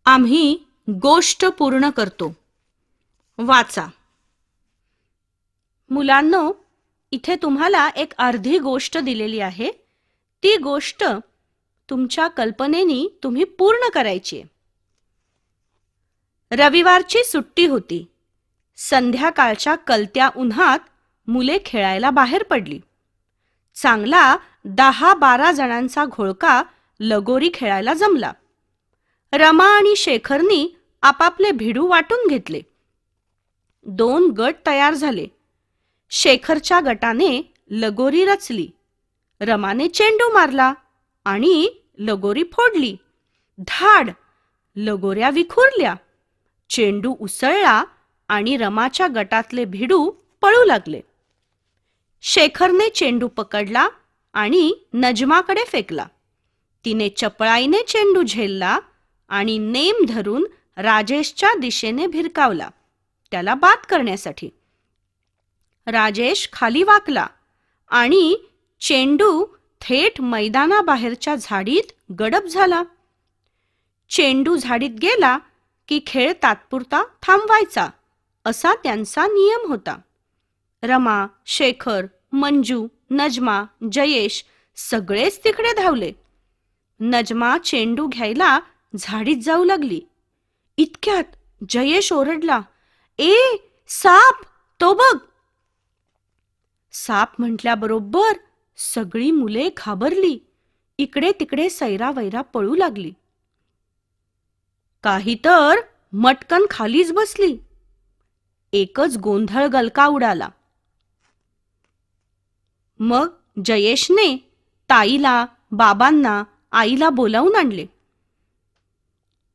आम्ही गोष्ट पूर्ण करतो. वाचा. मुलांनो, इथे तुम्हाला एक अर्धी गोष्ट दिलेली आहे. ती गोष्ट तुमच्या कल्पनेनी तुम्ही पूर्ण करायची आहे. रविवारची सुट्टी होती. संध्याकाळच्या कलत्या उन्हात मुले खेळायला बाहेर पडली. चांगला 10-12 जणांचा घोळका लगोरी खेळायला जमला. रमा आणि शेखरनी आपापले भिडू वाटून घेतले. 2 गट तयार झाले. शेखरच्या गटाने लगोरी रचली. रमाने चेंडू मारला आणि लगोरी फोडली. धाड! लगोऱ्या विखुरल्या. चेंडू उसळला आणि रमाच्या गटातले भिडू पळू लागले. शेखरने चेंडू पकडला आणि नजमाकडे फेकला. तिने चपळाईने चेंडू झेलला आणि नेम धरून राजेशच्या दिशेने भिरकावला, त्याला बाद करण्यासाठी. राजेश खाली वाकला आणि चेंडू थेट मैदानाबाहेरच्या झाडीत गडप झाला. चेंडू झाडीत गेला की खेळ तात्पुरता थांबवायचा, असा त्यांचा नियम होता. रमा, शेखर, मंजू, नजमा, जयेश सगळेच तिकडे धावले. नजमा चेंडू घ्यायला झाडीत जाऊ लागली. इतक्यात जयेश ओरडला, "ए, साप! तो बघ!" साप म्हटल्याबरोबर सगळी मुले घाबरली. इकडे तिकडे सैरावैरा पळू लागली. काही तर मटकन खालीच बसली. एकच गोंधळ गलका उडाला. मग जयेशने ताईला, बाबांना, आईला बोलावून आणले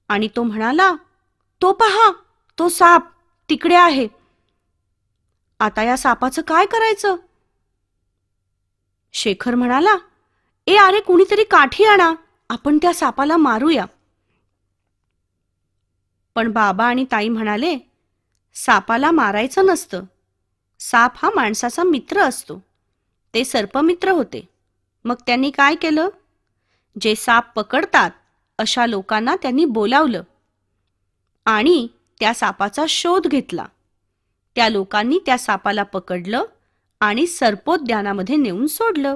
आणि तो म्हणाला, "तो पहा, तो साप तिकडे आहे. आता या सापाचं काय करायचं?" शेखर म्हणाला, "ए अरे, कुणीतरी काठी आणा, आपण त्या सापाला मारूया." पण बाबा आणि ताई म्हणाले, "सापाला मारायचं नसतं. साप हा माणसाचा मित्र असतो." ते सर्पमित्र होते. मग त्यांनी काय केलं? जे साप पकडतात अशा लोकांना त्यांनी बोलावलं आणि त्या सापाचा शोध घेतला. त्या लोकांनी त्या सापाला पकडलं आणि सर्पोद्यानामध्ये नेऊन सोडलं.